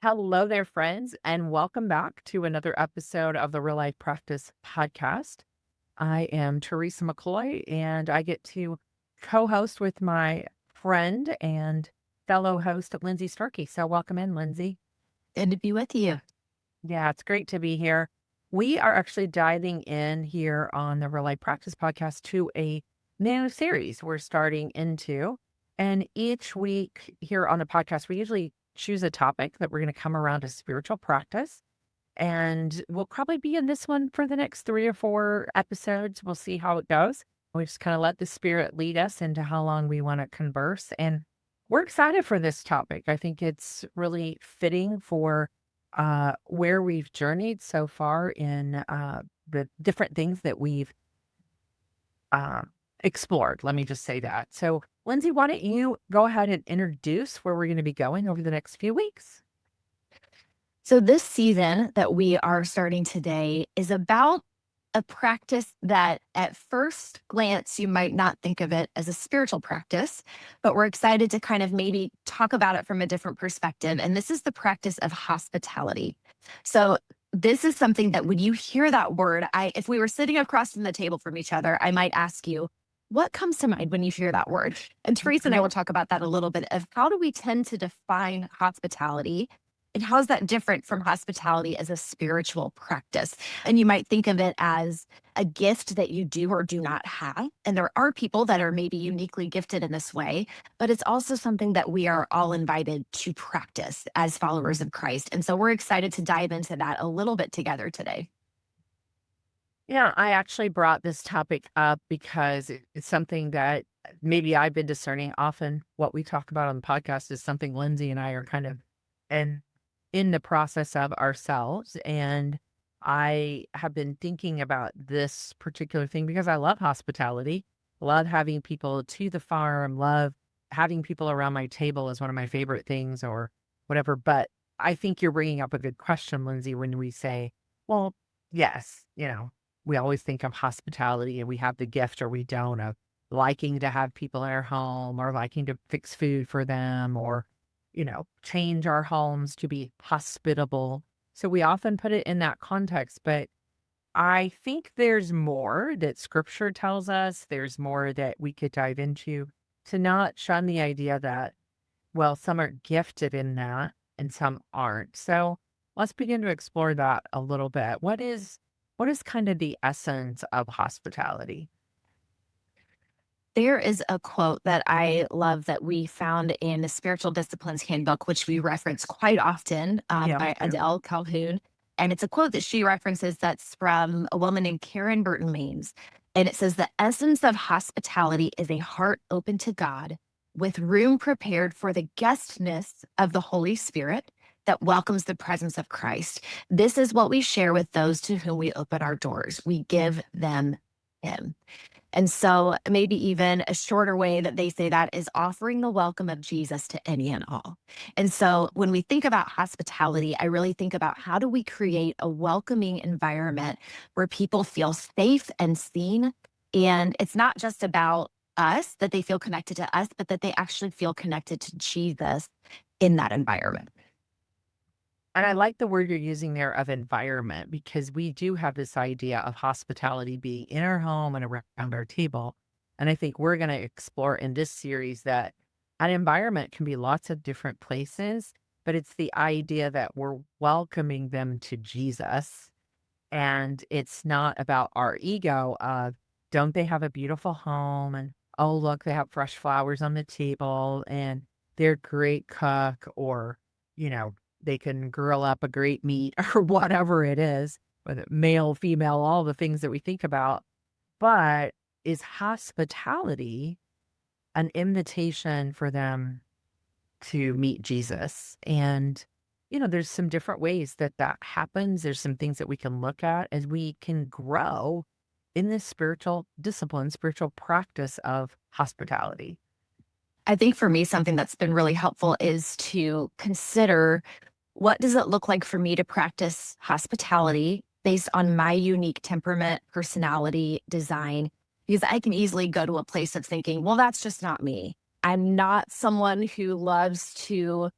Hello there, friends, and welcome back to another episode of the Real Life Practice Podcast. I am Teresa McCloy, and I get to co host with my friend and fellow host, Lindsay Starkey. So, welcome in, Lindsay. Good to be with you. Yeah, it's great to be here. We are actually diving in here on the Real Life Practice Podcast to a new series we're starting into. And each week here on the podcast, we usually choose a topic that we're going to come around a spiritual practice. And we'll probably be in this one for the next 3 or 4 episodes. We'll see how it goes. We just kind of let the spirit lead us into how long we want to converse. And we're excited for this topic. I think it's really fitting for where we've journeyed so far in the different things that we've uh, explored. Let me just say that. So, Lindsay, why don't you go ahead and introduce where we're going to be going over the next few weeks? So, this season that we are starting today is about a practice that at first glance, you might not think of it as a spiritual practice, but we're excited to kind of maybe talk about it from a different perspective. And this is the practice of hospitality. So, this is something that when you hear that word, if we were sitting across from the table from each other, I might ask you, what comes to mind when you hear that word? And Teresa and I will talk about that a little bit of how do we tend to define hospitality and how is that different from hospitality as a spiritual practice? And you might think of it as a gift that you do or do not have. And there are people that are maybe uniquely gifted in this way, but it's also something that we are all invited to practice as followers of Christ. And so we're excited to dive into that a little bit together today. Yeah, I actually brought this topic up because it's something that maybe I've been discerning. Often, what we talk about on the podcast is something Lindsay and I are kind of in in the process of ourselves. And I have been thinking about this particular thing because I love hospitality, love having people to the farm, love having people around my table is one of my favorite things, or whatever. But I think you're bringing up a good question, Lindsay, when we say, well, yes, we always think of hospitality and we have the gift or we don't of liking to have people in our home or liking to fix food for them or, change our homes to be hospitable. So we often put it in that context, but I think there's more that scripture tells us. There's more that we could dive into to not shun the idea that, well, some are gifted in that and some aren't. So let's begin to explore that a little bit. What is kind of the essence of hospitality? There is a quote that I love that we found in the Spiritual Disciplines Handbook, which we reference quite often Yeah, me by too. Adele Calhoun. And it's a quote that she references that's from a woman named Karen Burton Means. And it says, the essence of hospitality is a heart open to God with room prepared for the guestness of the Holy Spirit that welcomes the presence of Christ. This is what we share with those to whom we open our doors. We give them Him. And so, maybe even a shorter way that they say that is offering the welcome of Jesus to any and all. And so, when we think about hospitality, I really think about how do we create a welcoming environment where people feel safe and seen. And it's not just about us, that they feel connected to us, but that they actually feel connected to Jesus in that environment. And I like the word you're using there of environment because we do have this idea of hospitality being in our home and around our table. And I think we're going to explore in this series that an environment can be lots of different places, but it's the idea that we're welcoming them to Jesus. And it's not about our ego of, don't they have a beautiful home? And, oh, look, they have fresh flowers on the table and they're a great cook, or, you know, they can grill up a great meat or whatever it is, whether male, female, all the things that we think about. But is hospitality an invitation for them to meet Jesus? And, there's some different ways that that happens. There's some things that we can look at as we can grow in this spiritual discipline, spiritual practice of hospitality. I think for me, something that's been really helpful is to consider what does it look like for me to practice hospitality based on my unique temperament, personality, design? Because I can easily go to a place of thinking, well, that's just not me. I'm not someone who loves to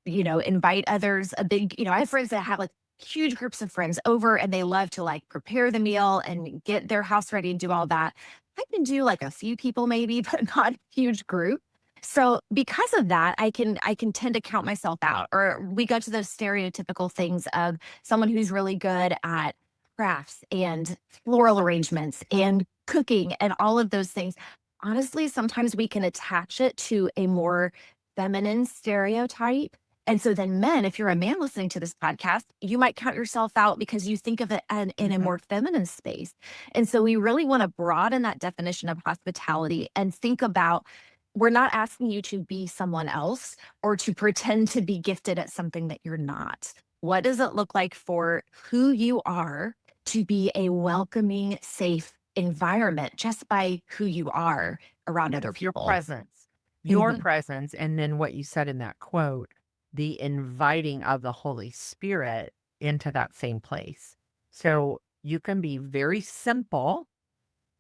invite others, I have friends that have like huge groups of friends over and they love to like prepare the meal and get their house ready and do all that. I can do like a few people maybe, but not a huge group. So because of that, I can tend to count myself out. Or we go to those stereotypical things of someone who's really good at crafts and floral arrangements and cooking and all of those things. Honestly, sometimes we can attach it to a more feminine stereotype. And so then men, if you're a man listening to this podcast, you might count yourself out because you think of it in a Mhm. more feminine space. And so we really want to broaden that definition of hospitality and think about, we're not asking you to be someone else or to pretend to be gifted at something that you're not. What does it look like for who you are to be a welcoming, safe environment just by who you are around other Yes, your people? presence. Your Mhm. presence, and then what you said in that quote, the inviting of the Holy Spirit into that same place. So, you can be very simple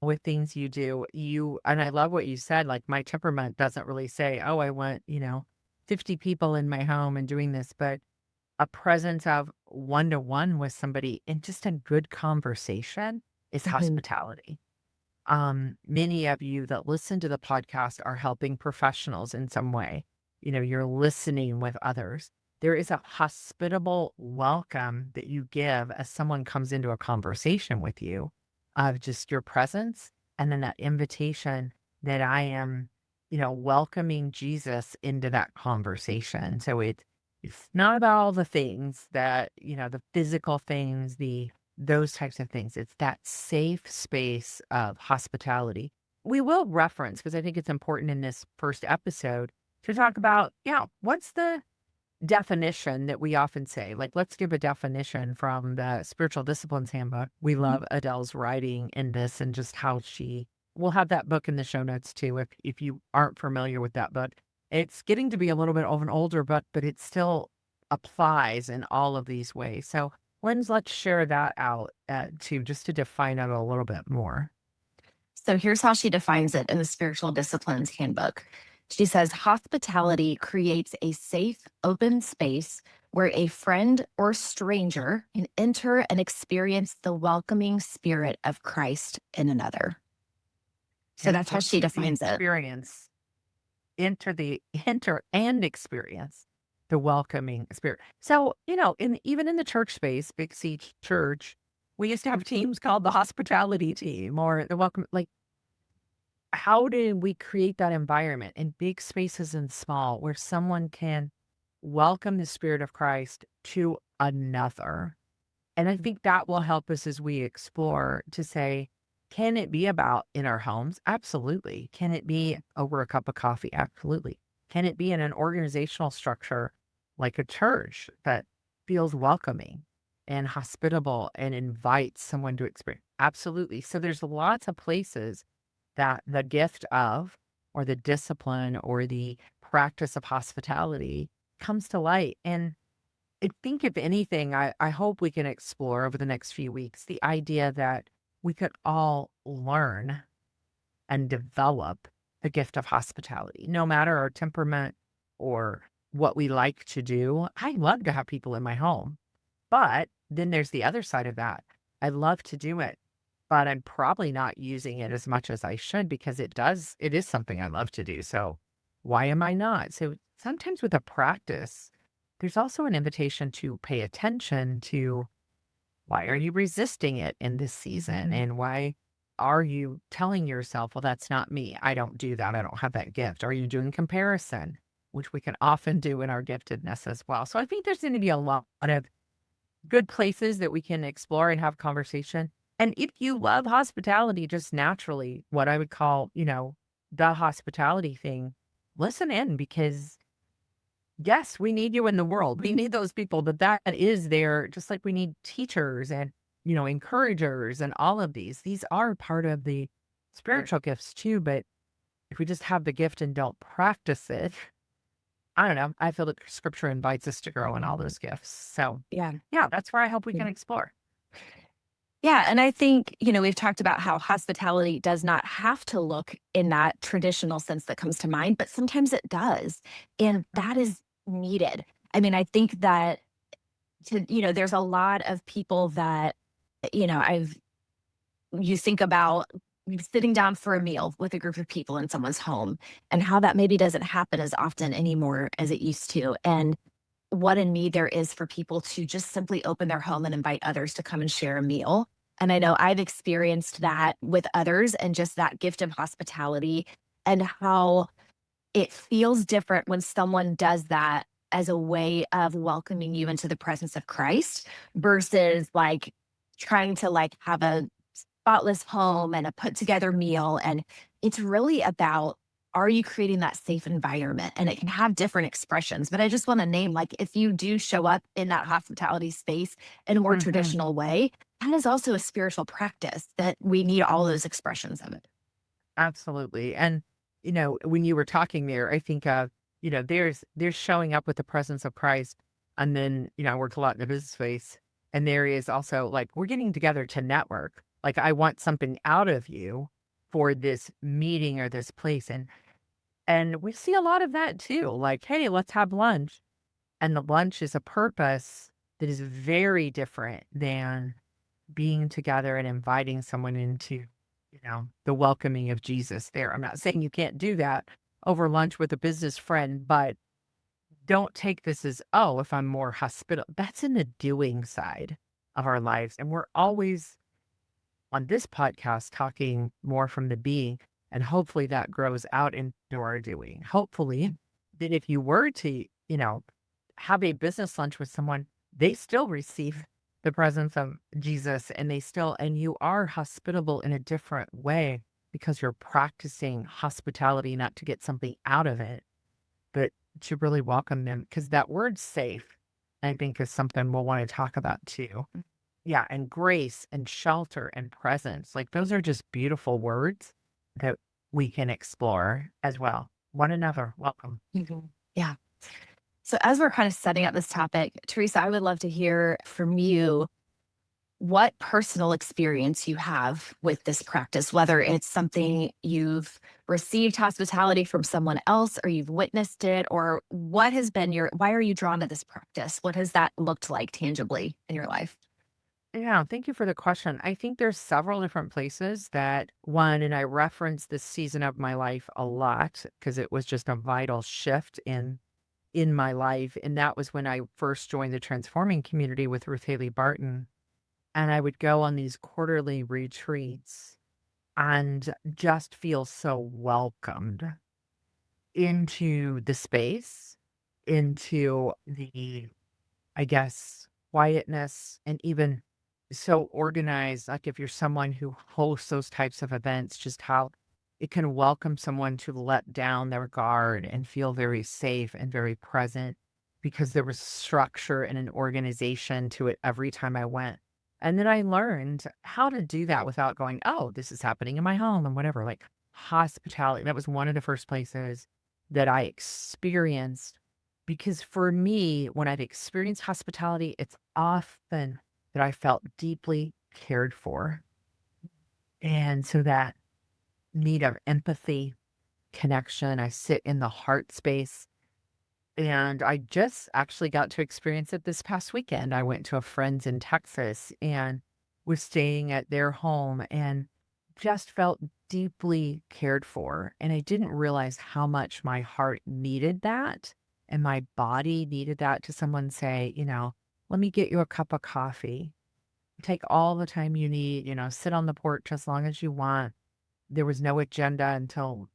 with things you do. And I love what you said, like, my temperament doesn't really say, "Oh, I want, 50 people in my home and doing this," but a presence of one-to-one with somebody and just a good conversation is Mhm. hospitality. Many of you that listen to the podcast are helping professionals in some way. You're listening with others. There is a hospitable welcome that you give as someone comes into a conversation with you of just your presence and then that invitation that I am, welcoming Jesus into that conversation. So it's not about all the things that, the physical things, those types of things. It's that safe space of hospitality. We will reference, because I think it's important in this first episode to talk about, what's the definition that we often say? Like, let's give a definition from the Spiritual Disciplines Handbook. We love Adele's writing in this and just how we'll have that book in the show notes too, if you aren't familiar with that book. It's getting to be a little bit of an older book, but it still applies in all of these ways. So, let's share that out too, just to define it a little bit more. So here's how she defines it in the Spiritual Disciplines Handbook. She says hospitality creates a safe, open space where a friend or stranger can enter and experience the welcoming spirit of Christ in another. So that's how Enter she the defines it. experience, enter and experience the welcoming spirit. So, even in the church space, Big C Church, we used to have teams called the hospitality team or the welcome. Like, how did we create that environment in big spaces and small where someone can welcome the Spirit of Christ to another? And I think that will help us as we explore to say, can it be about in our homes? Absolutely. Can it be over a cup of coffee? Absolutely. Can it be in an organizational structure like a church that feels welcoming and hospitable and invites someone to experience? Absolutely. So there's lots of places that the gift of, or the discipline, or the practice of hospitality comes to light. And I think if anything, I hope we can explore over the next few weeks the idea that we could all learn and develop the gift of hospitality, no matter our temperament or what we like to do. I love to have people in my home, but then there's the other side of that. I love to do it, but I'm probably not using it as much as I should because it is something I love to do. So why am I not? So sometimes with a practice, there's also an invitation to pay attention to, why are you resisting it in this season? And why are you telling yourself, well, that's not me. I don't do that. I don't have that gift. Are you doing comparison, which we can often do in our giftedness as well? So I think there's going to be a lot of good places that we can explore and have conversation. And if you love hospitality, just naturally, what I would call, the hospitality thing, listen in, because yes, we need you in the world. We need those people, but that is there, just like we need teachers and, encouragers and all of these. These are part of the spiritual gifts too. But if we just have the gift and don't practice it, I don't know. I feel that scripture invites us to grow in all those gifts. So, Yeah. yeah, that's where I hope we can explore. Yeah. And I think, we've talked about how hospitality does not have to look in that traditional sense that comes to mind, but sometimes it does. And that is needed. I mean, I think that there's a lot of people that, I've you think about sitting down for a meal with a group of people in someone's home and how that maybe doesn't happen as often anymore as it used to. And what a need there is for people to just simply open their home and invite others to come and share a meal. And I know I've experienced that with others and just that gift of hospitality and how it feels different when someone does that as a way of welcoming you into the presence of Christ versus like trying to like have a spotless home and a put together meal. And it's really about, are you creating that safe environment? And it can have different expressions. But I just want to name, like, if you do show up in that hospitality space in a more Mhm. traditional way, that is also a spiritual practice that we need all those expressions of it. Absolutely. And, when you were talking there, I think of, there's showing up with the presence of Christ. And then, I work a lot in the business space. And there is also like, we're getting together to network. Like, I want something out of you for this meeting or this place. And we see a lot of that too. Like, hey, let's have lunch. And the lunch is a purpose that is very different than being together and inviting someone into, the welcoming of Jesus there. I'm not saying you can't do that over lunch with a business friend, but don't take this as, oh, if I'm more hospitable, that's in the doing side of our lives. And we're always on this podcast talking more from the being. And hopefully that grows out into our doing. Hopefully that if you were to, have a business lunch with someone, they still receive the presence of Jesus and you are hospitable in a different way because you're practicing hospitality, not to get something out of it, but to really welcome them. Because that word safe, I think, is something we'll want to talk about too. Yeah, and grace and shelter and presence, like, those are just beautiful words that we can explore as well. One another, welcome. Mhm. Yeah. So, as we're kind of setting up this topic, Teresa, I would love to hear from you what personal experience you have with this practice, whether it's something you've received hospitality from someone else or you've witnessed it, or what has been why are you drawn to this practice? What has that looked like tangibly in your life? Yeah, thank you for the question. I think there's several different places that one, and I reference this season of my life a lot because it was just a vital shift in my life, and that was when I first joined the transforming community with Ruth Haley Barton, and I would go on these quarterly retreats and just feel so welcomed into the space, into the, I guess, quietness, and even so organized. Like, if you're someone who hosts those types of events, just how it can welcome someone to let down their guard and feel very safe and very present because there was structure and an organization to it every time I went. And then I learned how to do that without going, oh, this is happening in my home and whatever. Like, hospitality. That was one of the first places that I experienced, because for me, when I've experienced hospitality, it's often that I felt deeply cared for. And so that need of empathy, connection, I sit in the heart space. And I just actually got to experience it this past weekend. I went to a friend's in Texas and was staying at their home and just felt deeply cared for. And I didn't realize how much my heart needed that and my body needed that, to someone say, let me get you a cup of coffee. Take all the time you need, sit on the porch as long as you want. There was no agenda until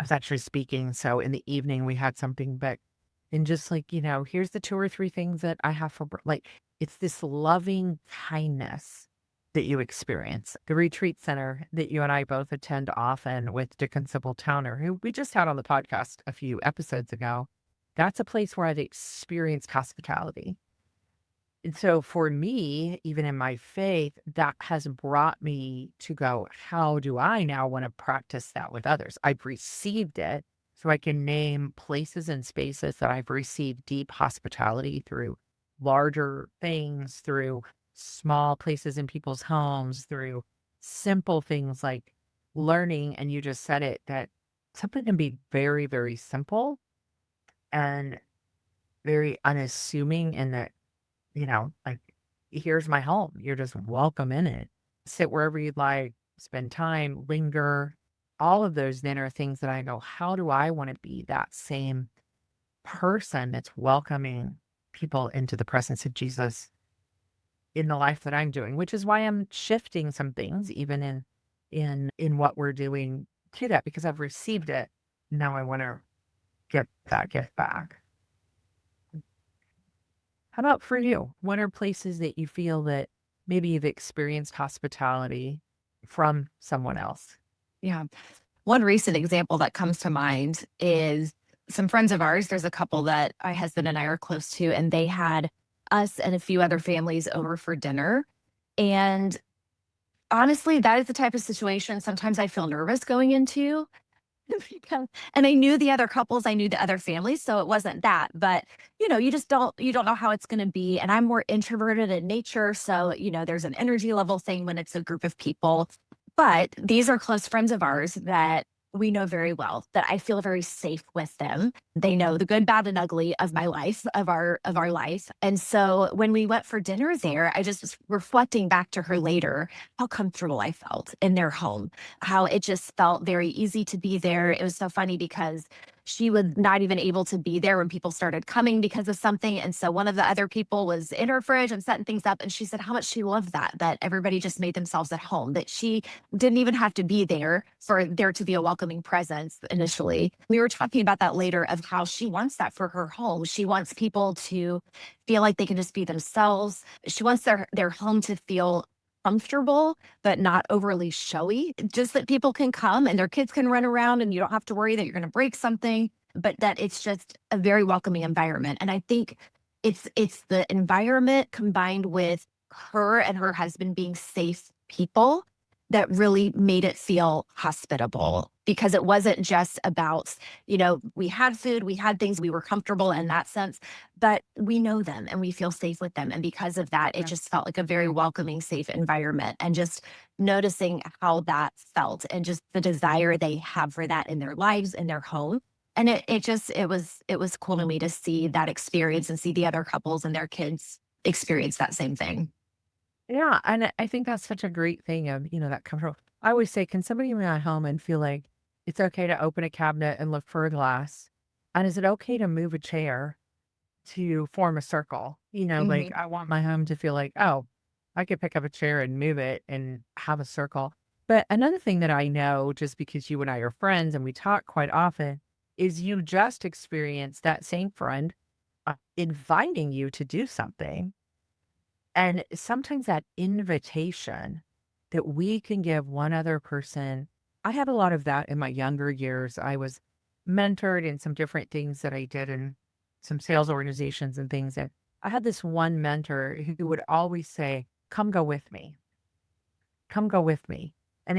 I was actually speaking. So in the evening, we had something, but and just like, here's the 2 or 3 things that I have for like, it's this loving kindness that you experience. The retreat center that you and I both attend often with Dickon Sybil Towner, who we just had on the podcast a few episodes ago. That's a place where I've experienced hospitality. And so for me, even in my faith, that has brought me to go, how do I now want to practice that with others? I've received it, so I can name places and spaces that I've received deep hospitality through larger things, through small places in people's homes, through simple things like learning. And you just said it, that something can be very, very simple and very unassuming in that, like, here's my home. You're just welcome in it. Sit wherever you'd like, spend time, linger. All of those then are things that I go, how do I want to be that same person that's welcoming people into the presence of Jesus in the life that I'm doing, which is why I'm shifting some things even in what we're doing to that because I've received it. Now I want to get that gift back. How about for you? What are places that you feel that maybe you've experienced hospitality from someone else? Yeah. One recent example that comes to mind is some friends of ours. There's a couple that my husband and I are close to, and they had us and a few other families over for dinner. And honestly, that is the type of situation sometimes I feel nervous going into because, and I knew the other couples, I knew the other families, so it wasn't that. But you don't know how it's going to be. And I'm more introverted in nature, so there's an energy level thing when it's a group of people. But these are close friends of ours that we know very well, that I feel very safe with them. They know the good, bad, and ugly of my life, of our life. And so when we went for dinner there, I just was reflecting back to her later how comfortable I felt in their home, how it just felt very easy to be there. It was so funny because she was not even able to be there when people started coming because of something. And so one of the other people was in her fridge and setting things up. And she said how much she loved that everybody just made themselves at home, that she didn't even have to be there for there to be a welcoming presence initially. We were talking about that later of how she wants that for her home. She wants people to feel like they can just be themselves. She wants their home to feel comfortable, but not overly showy. Just that people can come and their kids can run around and you don't have to worry that you're going to break something, but that it's just a very welcoming environment. And I think it's the environment combined with her and her husband being safe people that really made it feel hospitable, because it wasn't just about, we had food, we had things, we were comfortable in that sense, but we know them and we feel safe with them. And because of that, it Yeah. just felt like a very welcoming, safe environment. And just noticing how that felt and just the desire they have for that in their lives, in their home. And it was cool to me to see that experience and see the other couples and their kids experience that same thing. Yeah, and I think that's such a great thing of, that control. I always say, can somebody in my home and feel like it's okay to open a cabinet and look for a glass? And is it okay to move a chair to form a circle? Like Mhm. I want my home to feel like, oh, I could pick up a chair and move it and have a circle. But another thing that I know, just because you and I are friends and we talk quite often, is you just experienced that same friend inviting you to do something, and sometimes that invitation that we can give one other person, I had a lot of that in my younger years. I was mentored in some different things that I did in some sales organizations and things. And I had this one mentor who would always say, come go with me, come go with me. And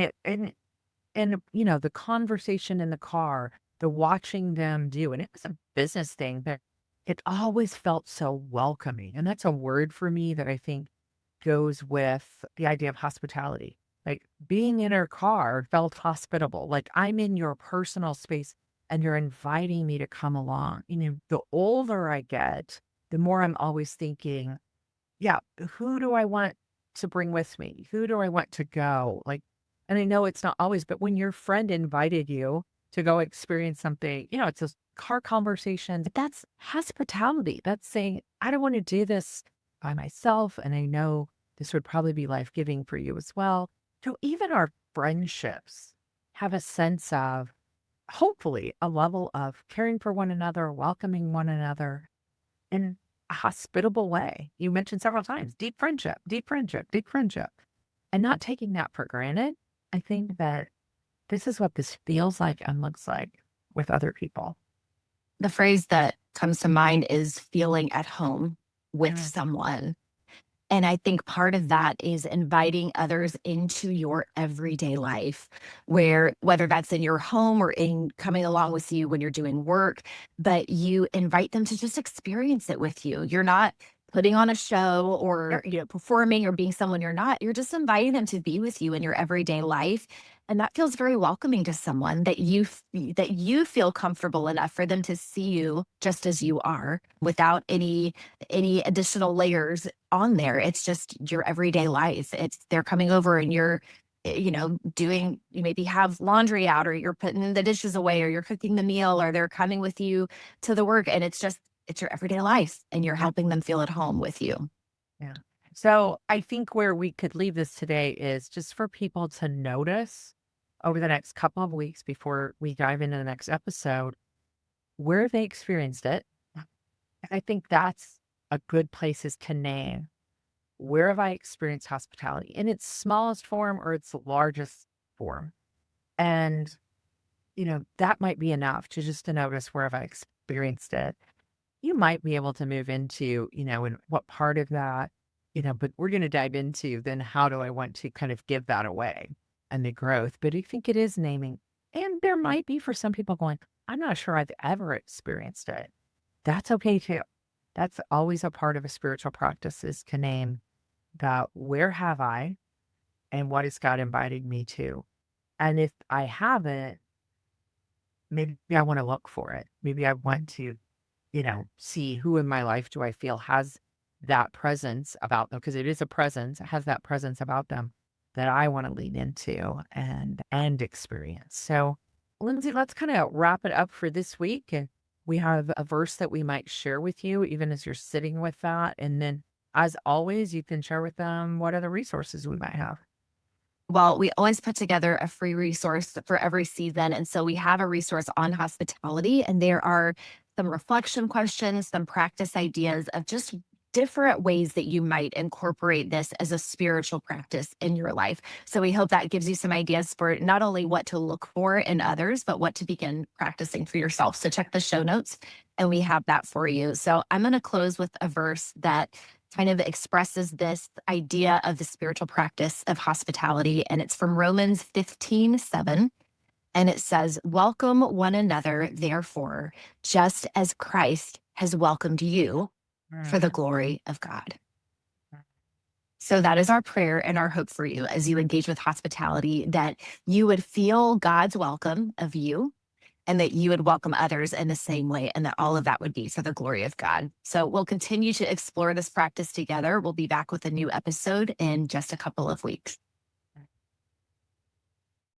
the conversation in the car, the watching them do, and it was a business thing, but it always felt so welcoming. And that's a word for me that I think goes with the idea of hospitality. Like being in her car felt hospitable. Like I'm in your personal space and you're inviting me to come along. The older I get, the more I'm always thinking, yeah, who do I want to bring with me? Who do I want to go? Like, and I know it's not always, but when your friend invited you to go experience something, it's those car conversations. That's hospitality. That's saying, I don't want to do this by myself. And I know this would probably be life giving for you as well. So even our friendships have a sense of, hopefully, a level of caring for one another, welcoming one another in a hospitable way. You mentioned several times deep friendship, deep friendship, deep friendship, and not taking that for granted. I think that this is what this feels like and looks like with other people. The phrase that comes to mind is feeling at home with Mm, someone. And I think part of that is inviting others into your everyday life, where whether that's in your home or in coming along with you when you're doing work, but you invite them to just experience it with you. You're not putting on a show Yep. or, performing or being someone you're not. You're just inviting them to be with you in your everyday life. And that feels very welcoming to someone that you feel comfortable enough for them to see you just as you are without any additional layers on there. It's just your everyday life. It's they're coming over and you're doing, you maybe have laundry out or you're putting the dishes away or you're cooking the meal or they're coming with you to the work, and it's your everyday life and you're Yep. helping them feel at home with you. Yeah. So I think where we could leave this today is just for people to notice over the next couple of weeks before we dive into the next episode where they experienced it. I think that's a good place is to name where have I experienced hospitality in its smallest form or its largest form. And, that might be enough to just to notice where have I experienced it. You might be able to move into, in what part of that, but we're going to dive into then how do I want to kind of give that away and the growth. But I think it is naming. And there might be for some people going, I'm not sure I've ever experienced it. That's okay too. That's always a part of a spiritual practice is to name that where have I and what has God invited me to? And if I haven't, maybe I want to look for it. Maybe I want to see who in my life do I feel has that presence about them because it is a presence, it has that presence about them that I want to lean into and experience. So, Lindsay, let's kind of wrap it up for this week. And we have a verse that we might share with you, even as you're sitting with that. And then, as always, you can share with them what other resources we might have. Well, we always put together a free resource for every season. And so we have a resource on hospitality, and there are some reflection questions, some practice ideas of just different ways that you might incorporate this as a spiritual practice in your life. So we hope that gives you some ideas for not only what to look for in others, but what to begin practicing for yourself. So check the show notes and we have that for you. So I'm going to close with a verse that kind of expresses this idea of the spiritual practice of hospitality. And it's from Romans 15:7. And it says, welcome one another, therefore, just as Christ has welcomed you Mm. for the glory of God. So that is our prayer and our hope for you as you engage with hospitality, that you would feel God's welcome of you and that you would welcome others in the same way, and that all of that would be for the glory of God. So we'll continue to explore this practice together. We'll be back with a new episode in just a couple of weeks.